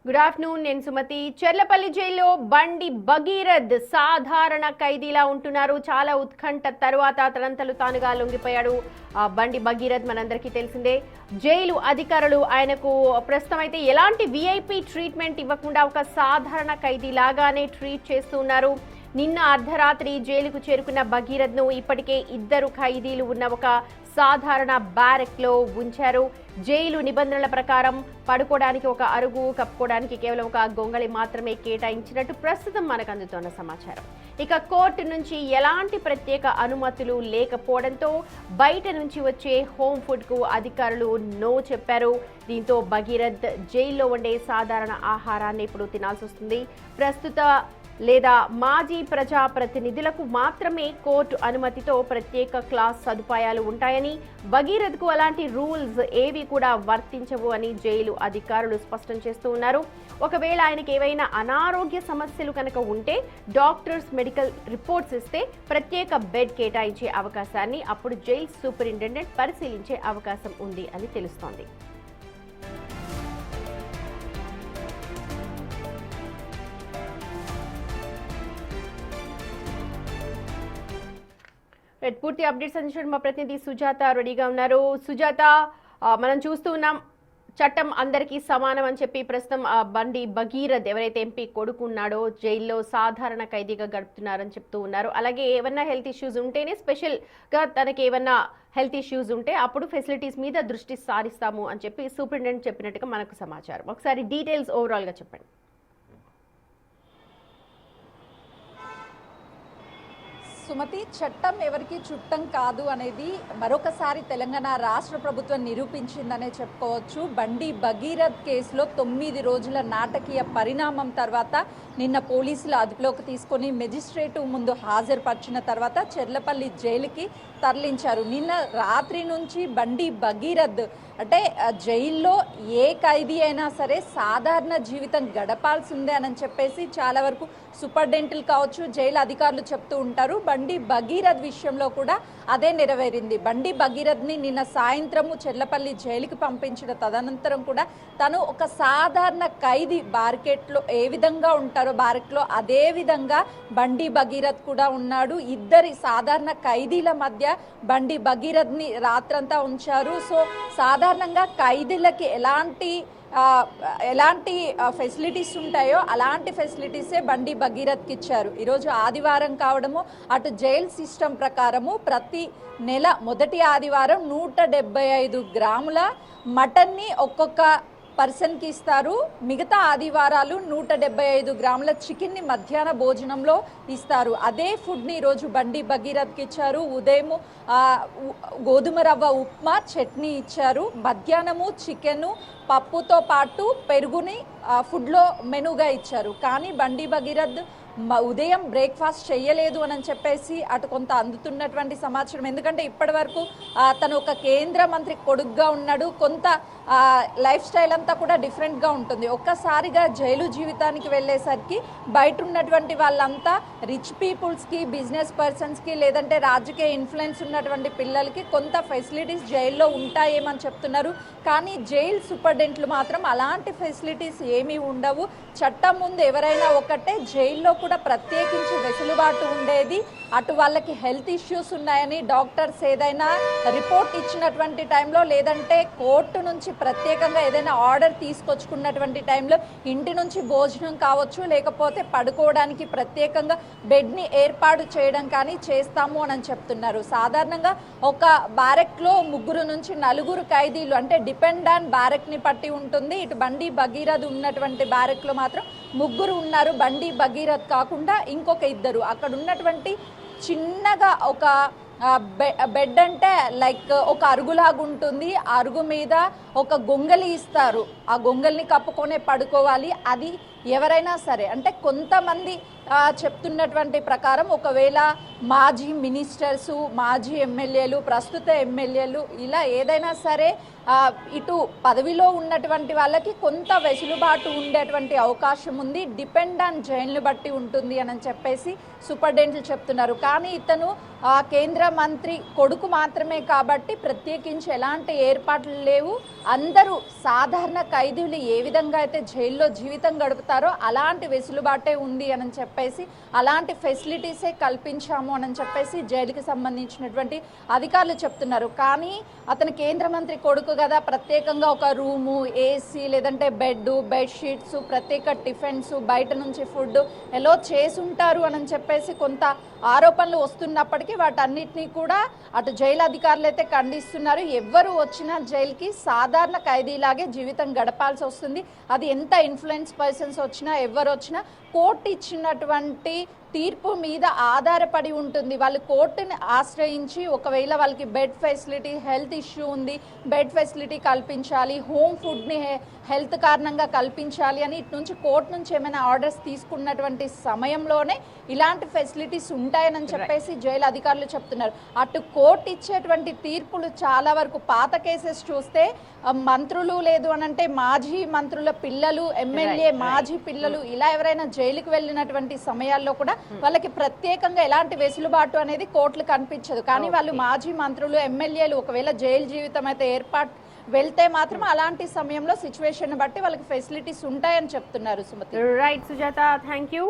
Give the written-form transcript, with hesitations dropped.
Good afternoon. నేను సుమతి. చెర్లపల్లి జైల్లో బండి భగీరథ్ సాధారణ ఖైదీలా ఉంటున్నారు. చాలా ఉత్కంఠ తరువాత తనంతలు తానుగా లొంగిపోయాడు బండి భగీరథ్. మనందరికీ తెలిసిందే. జైలు అధికారులు ఆయనకు ప్రస్తుతం అయితే ఎలాంటి విఐపి ట్రీట్మెంట్ ఇవ్వకుండా ఒక సాధారణ ఖైదీ లాగానే ట్రీట్ చేస్తున్నారు. నిన్న అర్ధరాత్రి జైలుకు చేరుకున్న భగీరథ్ను ఇప్పటికే ఇద్దరు ఖైదీలు ఉన్న ఒక సాధారణ బ్యారెక్లో ఉంచారు. జైలు నిబంధనల ప్రకారం పడుకోవడానికి ఒక అరుగు, కప్పుకోవడానికి కేవలం ఒక గొంగళి మాత్రమే కేటాయించినట్టు ప్రస్తుతం మనకు అందుతున్న సమాచారం. ఇక కోర్టు నుంచి ఎలాంటి ప్రత్యేక అనుమతులు లేకపోవడంతో బయట నుంచి వచ్చే హోమ్ ఫుడ్కు అధికారులు నో చెప్పారు. దీంతో భగీరథ్ జైల్లో ఉండే సాధారణ ఆహారాన్ని ఇప్పుడు తినాల్సి వస్తుంది. ప్రస్తుత లేదా మాజీ ప్రజాప్రతినిధులకు మాత్రమే కోర్టు అనుమతితో ప్రత్యేక క్లాస్ సదుపాయాలు ఉంటాయని, భగీరథ్కు అలాంటి రూల్స్ ఏవి కూడా వర్తించవు అని జైలు అధికారులు స్పష్టం చేస్తూ ఉన్నారు. ఒకవేళ ఆయనకు ఏవైనా అనారోగ్య సమస్యలు కనుక ఉంటే డాక్టర్స్ మెడికల్ రిపోర్ట్స్ ఇస్తే ప్రత్యేక బెడ్ కేటాయించే అవకాశాన్ని అప్పుడు జైలు సూపరింటెండెంట్ పరిశీలించే అవకాశం ఉంది అని తెలుస్తోంది. పూర్తి అప్డేట్స్ అందించడం మా ప్రతినిధి సుజాత రెడీగా ఉన్నారు. సుజాత, మనం చూస్తూ ఉన్నాం చట్టం అందరికీ సమానం అని చెప్పి ప్రస్తుతం బండి భగీరథ్ ఎవరైతే ఎంపీ కొడుకున్నాడో జైల్లో సాధారణ ఖైదీగా గడుపుతున్నారని చెప్తూ ఉన్నారు. అలాగే ఏమన్నా హెల్త్ ఇష్యూస్ ఉంటేనే స్పెషల్గా తనకి ఏమన్నా హెల్త్ ఇష్యూస్ ఉంటే అప్పుడు ఫెసిలిటీస్ మీద దృష్టి సారిస్తాము అని చెప్పి సూపరింటెండెంట్ చెప్పినట్టుగా మనకు సమాచారం. ఒకసారి డీటెయిల్స్ ఓవరాల్గా చెప్పండి. సుమతి, చట్టం ఎవరికి చుట్టం కాదు అనేది మరొకసారి తెలంగాణ రాష్ట్ర ప్రభుత్వం నిరూపించిందనే చెప్పుకోవచ్చు. బండి భగీరథ్ కేసులో 9 రోజుల నాటకీయ పరిణామం తర్వాత నిన్న పోలీసులు అదుపులోకి తీసుకొని మెజిస్ట్రేటు ముందు హాజరుపరిచిన తర్వాత చెర్లపల్లి జైలుకి తరలించారు. నిన్న రాత్రి నుంచి బండి భగీరథ్ అంటే జైల్లో ఏ ఖైదీ అయినా సరే సాధారణ జీవితం గడపాల్సిందే అని చెప్పేసి చాలా వరకు సూపరింటెండెంట్లు కావచ్చు, జైలు అధికారులు చెప్తూ ఉంటారు. బండి భగీరథ్ విషయంలో కూడా అదే నెరవేరింది. బండి భగీరథ్ని నిన్న సాయంత్రము చెర్లపల్లి జైలుకి పంపించిన తదనంతరం కూడా తను ఒక సాధారణ ఖైదీ బార్కెట్లో ఏ విధంగా ఉంటారో బారెక్లో అదే విధంగా బండి భగీరథ్ కూడా ఉన్నాడు. ఇద్దరి సాధారణ ఖైదీల మధ్య బండి భగీరథ్ని రాత్రంతా ఉంచారు. సో సాధారణంగా ఖైదీలకి ఎలాంటి ఫెసిలిటీస్ ఉంటాయో అలాంటి ఫెసిలిటీసే బండి భగీరథ్కి ఇచ్చారు. ఈరోజు ఆదివారం కావడము, అటు జైల్ సిస్టమ్ ప్రకారము ప్రతి నెల మొదటి ఆదివారం 175 గ్రాముల మటన్ని ఒక్కొక్క పర్సన్కి ఇస్తారు. మిగతా ఆదివారాలు 175 గ్రాముల చికెన్ని మధ్యాహ్న భోజనంలో ఇస్తారు. అదే ఫుడ్ని ఈరోజు బండి భగీరథ్కి ఇచ్చారు. ఉదయము గోధుమ రవ్వ ఉప్మా చట్నీ ఇచ్చారు. మధ్యాహ్నము చికెను పప్పుతో పాటు పెరుగుని ఫుడ్లో మెనుగా ఇచ్చారు. కానీ బండి భగీరథ్ ఉదయం బ్రేక్ఫాస్ట్ చేయలేదు అని చెప్పేసి అటు కొంత అందుతున్నటువంటి సమాచారం. ఎందుకంటే ఇప్పటి వరకు తను ఒక కేంద్ర మంత్రి కొడుకుగా ఉన్నాడు. కొంత లైఫ్ స్టైల్ అంతా కూడా డిఫరెంట్గా ఉంటుంది. ఒక్కసారిగా జైలు జీవితానికి వెళ్ళేసరికి బయట ఉన్నటువంటి వాళ్ళంతా రిచ్ పీపుల్స్కి, బిజినెస్ పర్సన్స్కి, లేదంటే రాజకీయ ఇన్ఫ్లుయెన్స్ ఉన్నటువంటి పిల్లలకి కొంత ఫెసిలిటీస్ జైల్లో ఉంటాయేమని చెప్తున్నారు. కానీ జైలు సూపరింటెండెంట్లు మాత్రం అలాంటి ఫెసిలిటీస్ ఏమీ ఉండవు. చట్టం ముందు ఎవరైనా ఒకటే, జైల్లో కూడా ప్రత్యేకించి వెసులుబాటు ఉండేది. అటు వాళ్ళకి హెల్త్ ఇష్యూస్ ఉన్నాయని డాక్టర్స్ ఏదైనా రిపోర్ట్ ఇచ్చినటువంటి టైంలో, లేదంటే కోర్టు నుంచి ప్రత్యేకంగా ఏదైనా ఆర్డర్ తీసుకొచ్చుకున్నటువంటి టైంలో ఇంటి నుంచి భోజనం కావచ్చు, లేకపోతే పడుకోవడానికి ప్రత్యేకంగా బెడ్ని ఏర్పాటు చేయడం కానీ చేస్తాము అని చెప్తున్నారు. సాధారణంగా ఒక బ్యారెక్లో 3 నుంచి 4 ఖైదీలు, అంటే డిపెండ్ ఆన్ బ్యారెక్ని పట్టి ఉంటుంది. ఇటు బండి భగీరథ్ ఉన్నటువంటి బ్యారెక్లో మాత్రం 3 ఉన్నారు. బండి భగీరథ్ కాకుండా ఇంకొక 2. అక్కడ ఉన్నటువంటి చిన్నగా ఒక బెడ్ అంటే లైక్ ఒక అరుగులాగా ఉంటుంది. ఆ అరుగు మీద ఒక గొంగలి ఇస్తారు. ఆ గొంగల్ని కప్పుకొనే పడుకోవాలి. అది ఎవరైనా సరే, అంటే కొంతమంది చెప్తున్నటువంటి ప్రకారం ఒకవేళ మాజీ మినిస్టర్సు, మాజీ ఎమ్మెల్యేలు, ప్రస్తుత ఎమ్మెల్యేలు ఇలా ఏదైనా సరే ఇటు పదవిలో ఉన్నటువంటి వాళ్ళకి కొంత వెసులుబాటు ఉండేటువంటి అవకాశం ఉంది. డిపెండ్ ఆన్ జైన్లు బట్టి ఉంటుంది అని చెప్పేసి సూపరింటెండెంట్లు చెప్తున్నారు. కానీ ఇతను కేంద్ర మంత్రి కొడుకు మాత్రమే కాబట్టి ప్రత్యేకించి ఎలాంటి ఏర్పాట్లు లేవు. అందరూ సాధారణ ఖైదీలు ఏ విధంగా అయితే జైల్లో జీవితం గడుపుతారో అలాంటి వెసులుబాటే ఉంది అని చెప్పేసి, అలాంటి ఫెసిలిటీసే కల్పించాము అని చెప్పేసి జైలుకి సంబంధించినటువంటి అధికారులు చెప్తున్నారు. కానీ అతను కేంద్ర మంత్రి కొడుకు కదా, ప్రత్యేకంగా ఒక రూము, ఏసీ, లేదంటే బెడ్షీట్స్, ప్రత్యేక టిఫిన్స్, బయట నుంచి ఫుడ్ ఎలా చేసుంటారు అని చెప్పేసి కొంత ఆరోపణలు వస్తున్నప్పటికీ వాటన్నిటినీ కూడా అటు జైలు అధికారులు అయితే ఖండిస్తున్నారు. ఎవరు వచ్చినా జైలుకి సాధారణ ఖైదీలాగే జీవితం గడపాల్సి వస్తుంది. అది ఎంత ఇన్ఫ్లుయెన్స్ పర్సన్స్ వచ్చినా, ఎవరు వచ్చినా కోర్టు ఇచ్చినటువంటి తీర్పు మీద ఆధారపడి ఉంటుంది. వాళ్ళు కోర్టుని ఆశ్రయించి ఒకవేళ వాళ్ళకి బెడ్ ఫెసిలిటీ, హెల్త్ ఇష్యూ ఉంది, బెడ్ ఫెసిలిటీ కల్పించాలి, హోమ్ ఫుడ్ని హెల్త్ కారణంగా కల్పించాలి అని ఇటు నుంచి కోర్టు నుంచి ఏమైనా ఆర్డర్స్ తీసుకున్నటువంటి సమయంలోనే ఇలాంటి ఫెసిలిటీస్ ఉంటాయని చెప్పేసి జైలు అధికారులు చెప్తున్నారు. అటు కోర్టు ఇచ్చేటువంటి తీర్పులు చాలా వరకు పాత కేసెస్ చూస్తే మంత్రులు లేదు అనంటే మాజీ మంత్రుల పిల్లలు, ఎమ్మెల్యే మాజీ పిల్లలు ఇలా ఎవరైనా జైలుకు వెళ్ళినటువంటి సమయాల్లో కూడా వాళ్ళకి ప్రత్యేకంగా ఎలాంటి వెసులుబాటు అనేది కోర్టులు కనిపించదు. కానీ వాళ్ళు మాజీ మంత్రులు, ఎమ్మెల్యేలు ఒకవేళ జైలు జీవితం అయితే వెళ్తే మాత్రం అలాంటి సమయంలో సిచ్యువేషన్ బట్టి వాళ్ళకి ఫెసిలిటీస్ ఉంటాయని చెప్తున్నారు. Sumathi. Right Sujatha, thank you.